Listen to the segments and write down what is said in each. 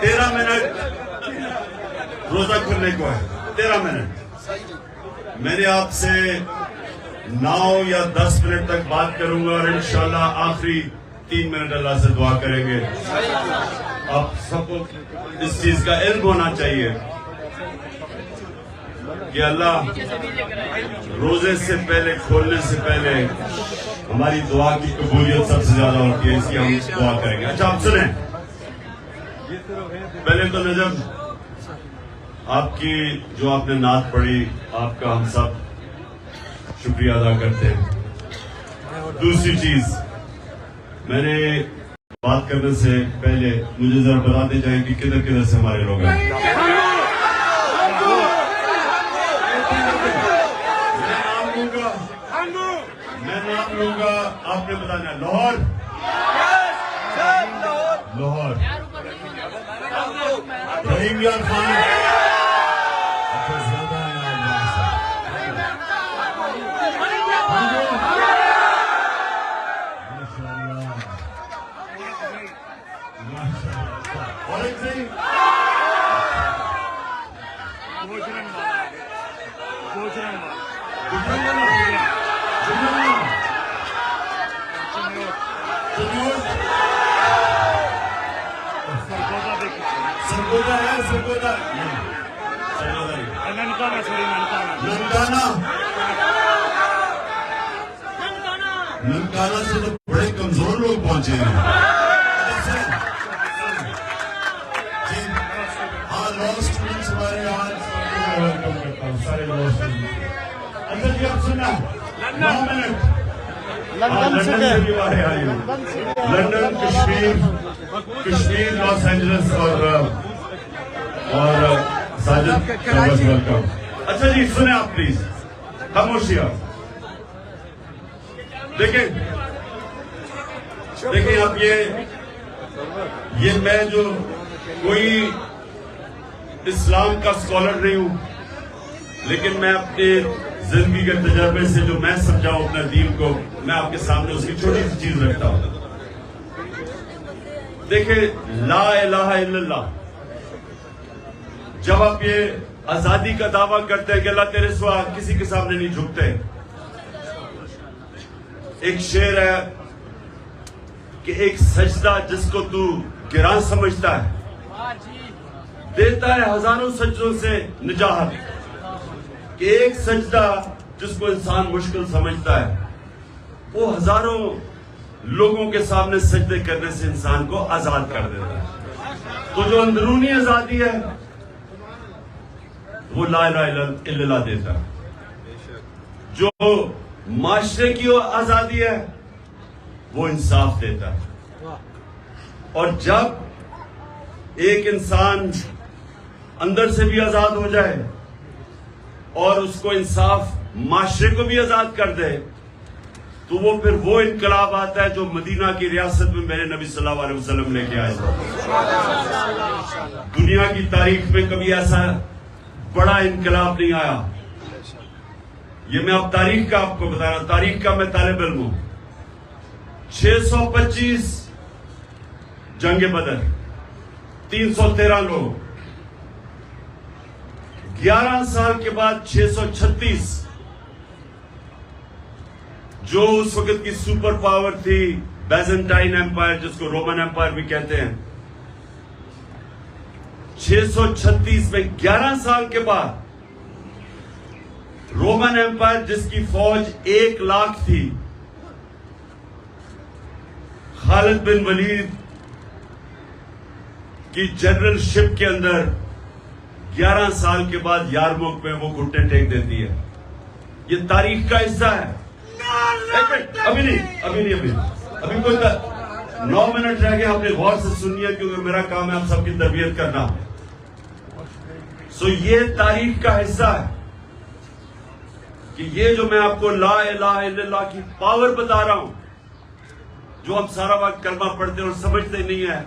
تیرہ منٹ روزہ کھلنے کو ہے. 13 منٹ. میں نے آپ سے 9 یا 10 منٹ تک بات کروں گا اور انشاءاللہ آخری 3 منٹ اللہ سے دعا کریں گے. آپ سب کو اس چیز کا علم ہونا چاہیے کہ اللہ روزے سے پہلے کھولنے سے پہلے ہماری دعا کی قبولیت سب سے زیادہ ہوتی ہے. اس کی ہم دعا کریں گے. اچھا آپ سنیں, پہلے تو نجم آپ کی جو آپ نے نعت پڑھی, آپ کا ہم سب شکریہ ادا کرتے ہیں. دوسری چیز, میں نے بات کرنے سے پہلے مجھے ذرا بتاتے جائیں کہ کدھر کدھر سے ہمارے لوگ ہیں. میں نام لوں گا, آپ نے بتانا. لاہور, لاہور, رحیم یار خان, اچھا زیادہ ننکانہ سے تو بڑے کمزور لوگ پہنچے ہیں. ہاں, لا اسٹوڈنٹس ہمارے یہاں ویلکم کرتا ہوں, سارے لا اسٹوڈنٹس. اچھا جی آپ سنا, 9 منٹ. لندن سے بھی آئے آئی ہوں, لندن, کشمیر, لاس اینجلس اور ساجد ویلکم. اچھا جی سنیں آپ پلیز, خاموشی. آپ دیکھیں آپ, یہ میں جو کوئی اسلام کا اسکالر نہیں ہوں, لیکن میں اپنے زندگی کے تجربے سے جو میں سمجھاؤں اپنے دین کو, میں آپ کے سامنے اس کی چھوٹی سی چیز رکھتا ہوں. دیکھیں لا الہ الا اللہ, جب آپ یہ آزادی کا دعویٰ کرتے ہیں کہ اللہ تیرے سوا کسی کے سامنے نہیں جھکتے. ایک شعر ہے کہ ایک سجدہ جس کو تو گراں سمجھتا ہے دیتا ہے ہزاروں سجدوں سے نجات. کہ ایک سجدہ جس کو انسان مشکل سمجھتا ہے وہ ہزاروں لوگوں کے سامنے سجدے کرنے سے انسان کو آزاد کر دیتا ہے. تو جو اندرونی آزادی ہے وہ لا الہ الا اللہ دیتا ہے. جو معاشرے کی آزادی ہے وہ انصاف دیتا ہے. اور جب ایک انسان اندر سے بھی آزاد ہو جائے اور اس کو انصاف معاشرے کو بھی آزاد کر دے تو وہ پھر وہ انقلاب آتا ہے جو مدینہ کی ریاست میں میرے نبی صلی اللہ علیہ وسلم لے کے آئے. دنیا کی تاریخ میں کبھی ایسا بڑا انقلاب نہیں آیا. یہ میں اب تاریخ کا آپ کو بتا رہا ہوں, تاریخ کا میں طالب علم ہوں. 625 جنگ بدر, 313 لوگ. 11 سال کے بعد 636, جو اس وقت کی سپر پاور تھی بیزنٹائن ایمپائر, جس کو رومن ایمپائر بھی کہتے ہیں, 636 میں 11 سال کے بعد رومن ایمپائر جس کی فوج 1 لاکھ تھی, خالد بن ولید کی جنرل شپ کے اندر 11 سال کے بعد یارموک میں وہ گھٹنے ٹیک دیتی ہے. یہ تاریخ کا حصہ ہے. ابھی کوئی 9 منٹ رہ گئے, اپنے غور سے سنیے کیونکہ میرا کام ہے آپ سب کی تربیت کرنا. یہ تاریخ کا حصہ ہے کہ یہ جو میں آپ کو لا الہ الا اللہ کی پاور بتا رہا ہوں, جو ہم سارا وقت کلمہ پڑھتے اور سمجھتے نہیں ہیں,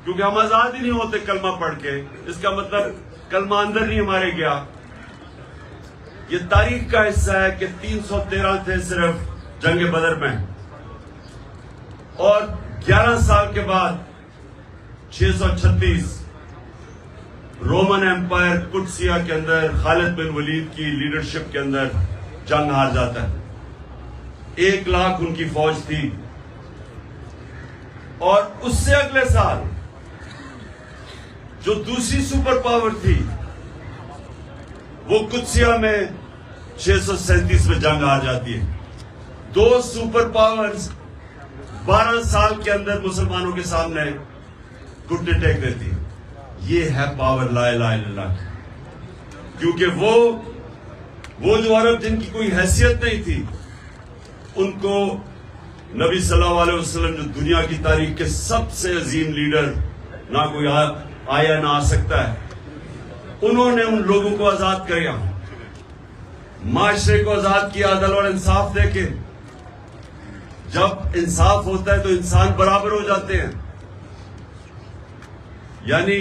کیونکہ ہم آزاد ہی نہیں ہوتے کلمہ پڑھ کے. اس کا مطلب کلمہ اندر نہیں ہمارے گیا. یہ تاریخ کا حصہ ہے کہ 313 تھے صرف جنگ بدر میں، اور 11 سال کے بعد 636 رومن ایمپائر قدسیہ کے اندر خالد بن ولید کی لیڈرشپ کے اندر جنگ ہار جاتا ہے۔ 1 لاکھ ان کی فوج تھی، اور اس سے اگلے سال جو دوسری سپر پاور تھی وہ قدسیہ میں 637 میں جنگ ہار جاتی ہے۔ 2 سپر پاورز 12 سال کے اندر مسلمانوں کے سامنے گھٹنے ٹیک دیتی ہے۔ یہ ہے پاور لا الہ الا اللہ کی، کیونکہ وہ جو عرب جن کی کوئی حیثیت نہیں تھی، ان کو نبی صلی اللہ علیہ وسلم جو دنیا کی تاریخ کے سب سے عظیم لیڈر، نہ کوئی آیا نہ آ سکتا ہے، انہوں نے ان لوگوں کو آزاد کیا، معاشرے کو آزاد کیا، عدل اور انصاف دے کے۔ جب انصاف ہوتا ہے تو انسان برابر ہو جاتے ہیں، یعنی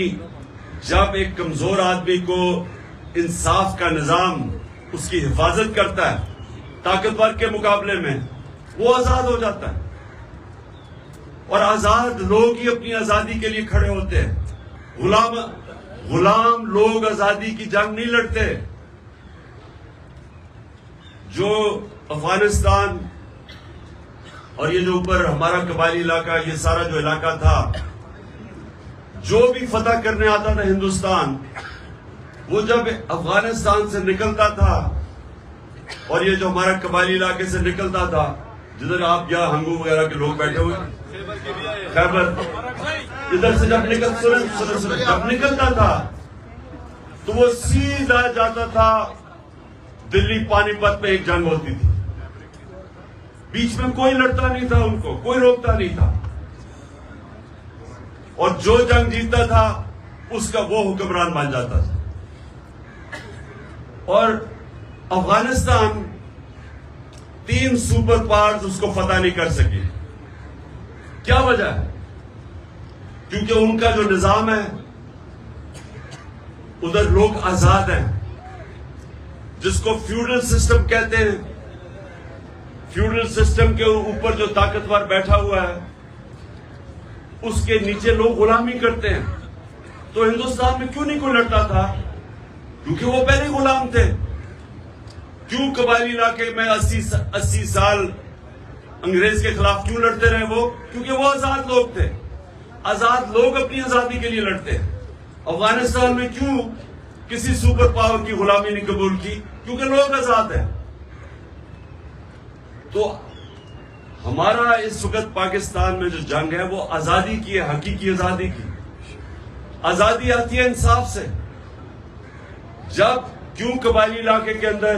جب ایک کمزور آدمی کو انصاف کا نظام اس کی حفاظت کرتا ہے طاقتور کے مقابلے میں، وہ آزاد ہو جاتا ہے۔ اور آزاد لوگ ہی اپنی آزادی کے لیے کھڑے ہوتے ہیں۔ غلام لوگ آزادی کی جنگ نہیں لڑتے۔ جو افغانستان اور یہ جو اوپر ہمارا قبائلی علاقہ، یہ سارا جو علاقہ تھا، جو بھی فتح کرنے آتا تھا ہندوستان، وہ جب افغانستان سے نکلتا تھا اور یہ جو ہمارا قبائلی علاقے سے نکلتا تھا، جدھر آپ یا ہنگو وغیرہ کے لوگ بیٹھے ہوئے، خیبر، ادھر سے جب نکلتا تھا تو وہ سیدھا جاتا تھا دلی پانی پت میں۔ ایک جنگ ہوتی تھی، بیچ میں کوئی لڑتا نہیں تھا، ان کو کوئی روکتا نہیں تھا، اور جو جنگ جیتتا تھا اس کا وہ حکمران بن جاتا تھا۔ اور افغانستان 3 سپر پاورز اس کو فتح نہیں کر سکی۔ کیا وجہ ہے؟ کیونکہ ان کا جو نظام ہے، ادھر لوگ آزاد ہیں، جس کو فیوڈل سسٹم کہتے ہیں۔ فیوڈل سسٹم کے اوپر جو طاقتور بیٹھا ہوا ہے، اس کے نیچے لوگ غلامی کرتے ہیں۔ تو ہندوستان میں کیوں نہیں کوئی لڑتا تھا؟ کیونکہ وہ پہلے غلام تھے۔ کیوں قبائلی علاقے میں 80 سال انگریز کے خلاف کیوں لڑتے رہے وہ؟ کیونکہ وہ آزاد لوگ تھے۔ آزاد لوگ اپنی آزادی کے لیے لڑتے ہیں۔ افغانستان میں کیوں کسی سپر پاور کی غلامی نہیں قبول کی؟ کیونکہ لوگ آزاد ہیں۔ تو ہمارا اس وقت پاکستان میں جو جنگ ہے وہ آزادی کی ہے، حقیقی آزادی کی۔ آزادی آتی ہے انصاف سے۔ جب کیوں قبائلی علاقے کے اندر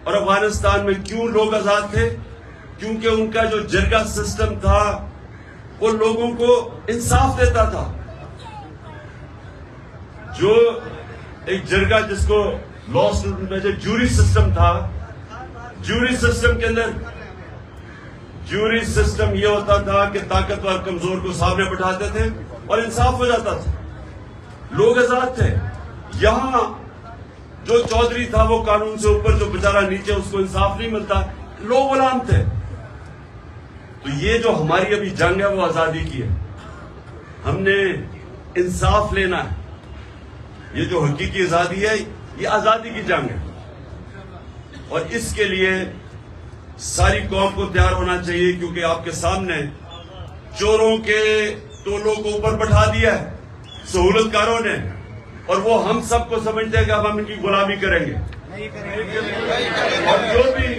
اور افغانستان میں کیوں لوگ آزاد تھے؟ کیونکہ ان کا جو جرگہ سسٹم تھا وہ لوگوں کو انصاف دیتا تھا۔ جو ایک جرگہ جس کو لا میں جو جوری سسٹم تھا، جوری سسٹم کے اندر جوری سسٹم یہ ہوتا تھا کہ طاقتور کمزور کو سامنے بٹھاتے تھے اور انصاف ہو جاتا تھا، لوگ آزاد تھے۔ یہاں جو چودھری تھا وہ قانون سے اوپر، جو بیچارہ نیچے، اس کو انصاف نہیں ملتا، لوگ غلام تھے۔ تو یہ جو ہماری ابھی جنگ ہے وہ آزادی کی ہے۔ ہم نے انصاف لینا ہے۔ یہ جو حقیقی آزادی ہے یہ آزادی کی جنگ ہے، اور اس کے لیے ساری قوم کو تیار ہونا چاہیے، کیونکہ آپ کے سامنے چوروں کے ٹولوں کو اوپر بٹھا دیا ہے سہولت کاروں نے، اور وہ ہم سب کو سمجھتے ہیں کہ اب ہم ان کی غلامی کریں گے، اور جو بھی،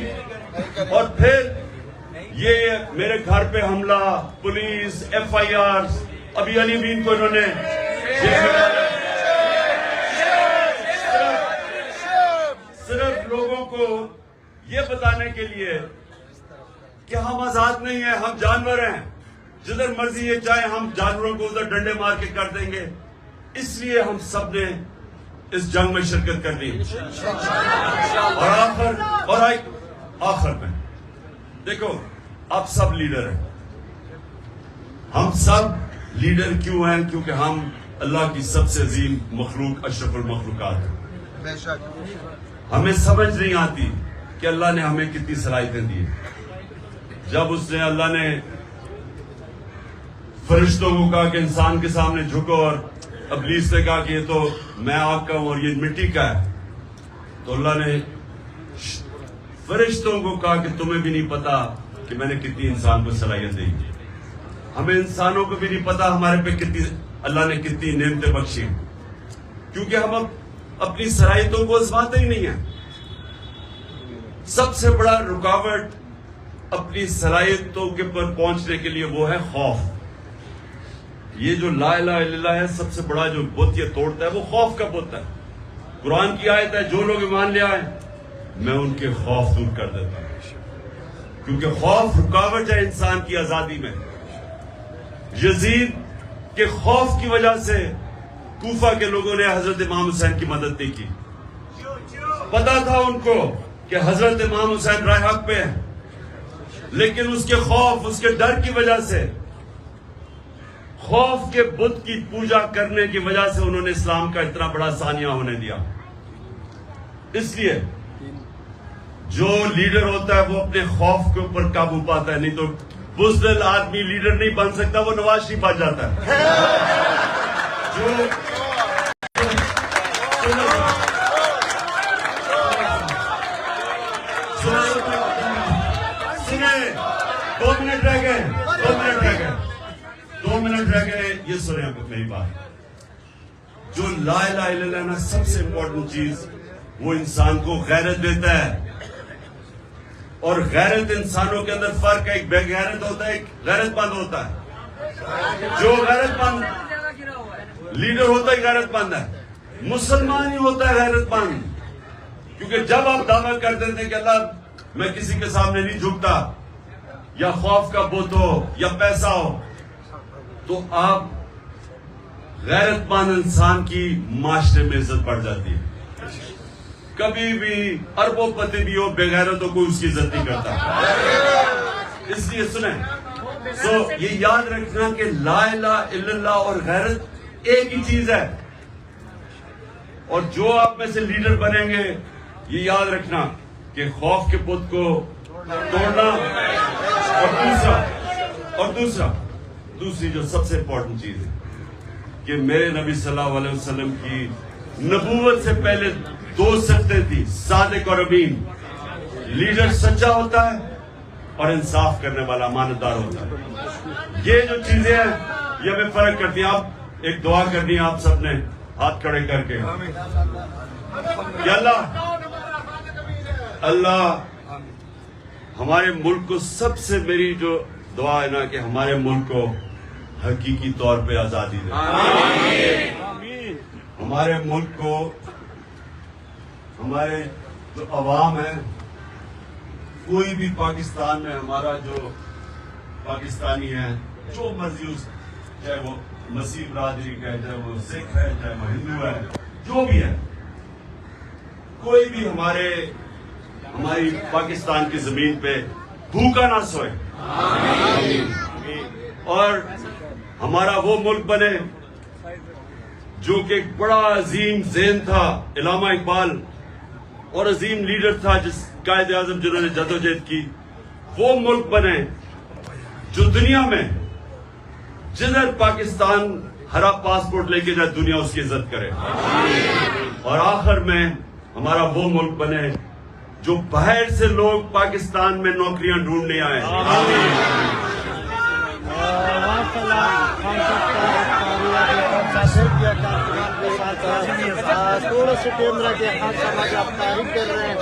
اور پھر یہ میرے گھر پہ حملہ، پولیس، FIR، ابھی علی بین کو انہوں نے صرف لوگوں کو یہ بتانے کے لیے کہ ہم آزاد نہیں ہیں، ہم جانور ہیں، جدھر مرضی یہ چاہے ہم جانوروں کو ادھر ڈنڈے مار کے کر دیں گے۔ اس لیے ہم سب نے اس جنگ میں شرکت کرنی ہے۔ اور آخر میں دیکھو، آپ سب لیڈر ہیں۔ ہم سب لیڈر کیوں ہیں؟ کیونکہ ہم اللہ کی سب سے عظیم مخلوق، اشرف المخلوقات ہیں۔ ہمیں سمجھ نہیں آتی کہ اللہ نے ہمیں کتنی صلاحیتیں دی. جب اس نے اللہ نے فرشتوں کو کہا کہ انسان کے سامنے جھکو اور ابلیس نے کہا کہ یہ تو میں آگ کا ہوں اور یہ مٹی کا ہے, تو اللہ نے فرشتوں کو کہا کہ تمہیں بھی نہیں پتا کہ میں نے کتنی انسان کو صلاحیت دی. ہمیں انسانوں کو بھی نہیں پتا ہمارے پہ کتنی اللہ نے کتنی نعمتیں بخشی, کیونکہ ہم اپنی صلاحیتوں کو آزماتے ہی نہیں ہیں. سب سے بڑا رکاوٹ اپنی صلاحیتوں کے پر پہنچنے کے لیے وہ ہے خوف. یہ جو لا الہ الا اللہ ہے, سب سے بڑا جو بت یہ توڑتا ہے وہ خوف کا بت ہے. قرآن کی آیت ہے, جو لوگ ایمان لے آئے میں ان کے خوف دور کر دیتا ہوں, کیونکہ خوف رکاوٹ ہے انسان کی آزادی میں. یزید کے خوف کی وجہ سے کوفہ کے لوگوں نے حضرت امام حسین کی مدد نہیں کی. پتا تھا ان کو کہ حضرت امام حسین راہ حق پہ ہیں, لیکن اس کے خوف, اس کے ڈر کی وجہ سے, خوف کے بت کی پوجا کرنے کی وجہ سے انہوں نے اسلام کا اتنا بڑا سانیہ ہونے دیا. اس لیے جو لیڈر ہوتا ہے وہ اپنے خوف کے اوپر قابو پاتا ہے, نہیں تو بزدل آدمی لیڈر نہیں بن سکتا, وہ نواز شریف بن جاتا ہے. جو سنیں, 2 منٹ رہ گئے, 2 منٹ رہ گئے, یہ سنیں آپ میری بات. جو لا الہ الا اللہ نا, سب سے امپورٹنٹ چیز وہ انسان کو غیرت دیتا ہے. اور غیرت انسانوں کے اندر فرق ہے, ایک بے غیرت ہوتا ہے, ایک غیرت مند ہوتا ہے. جو غیرت مند لیڈر ہوتا ہے غیرت مند ہے, مسلمان ہی ہوتا ہے غیرت مند. کیونکہ جب آپ دعویٰ کر دیتے ہیں کہ اللہ میں کسی کے سامنے نہیں جھکتا, یا خوف کا بت ہو یا پیسہ ہو, تو آپ غیرت مند انسان کی معاشرے میں عزت بڑھ جاتی ہے. کبھی بھی اربوں پتی بھی ہو, بے غیرتوں کو اس کی عزت نہیں کرتا. اس لیے سنیں, یہ یاد رکھنا کہ لا الہ الا اللہ اور غیرت ایک ہی چیز ہے. اور جو آپ میں سے لیڈر بنیں گے, یہ یاد رکھنا کہ خوف کے بت کو توڑنا, اور دوسری جو سب سے امپورٹنٹ چیز ہے کہ میرے نبی صلی اللہ علیہ وسلم کی نبوت سے پہلے 2 صفتیں تھی, صادق اور امین. لیڈر سچا ہوتا ہے اور انصاف کرنے والا امانتدار ہوتا ہے. یہ جو چیزیں ہیں یہ ہمیں فرق کرتی ہیں. آپ ایک دعا کرنی ہے آپ سب نے ہاتھ کھڑے کر کے, کہ اللہ ہمارے ملک کو, سب سے میری جو دعا ہے نا کہ ہمارے ملک کو حقیقی طور پہ آزادی دے. ہمارے ملک کو, ہمارے جو عوام ہے, کوئی بھی پاکستان میں ہمارا جو پاکستانی ہے, جو مرضی اس, چاہے وہ مسیح برادری کا ہے, چاہے وہ سکھ ہے, چاہے وہ ہندو ہے, جو بھی ہے, کوئی بھی ہماری پاکستان کی زمین پہ بھوکا نہ سوئے. اور ہمارا وہ ملک بنے جو کہ ایک بڑا عظیم ذہن تھا علامہ اقبال, اور عظیم لیڈر تھا جس قائد اعظم جنہوں نے جدوجہد کی. وہ ملک بنے جو دنیا میں جدھر پاکستان ہرا پاسپورٹ لے کے جائے, دنیا اس کی عزت کرے. اور آخر میں ہمارا وہ ملک بنے جو باہر سے لوگ پاکستان میں نوکریاں ڈھونڈنے آئے. تھوڑا سا کیمرہ کے ہاتھ سمجھ آپ تعریف کر رہے ہیں.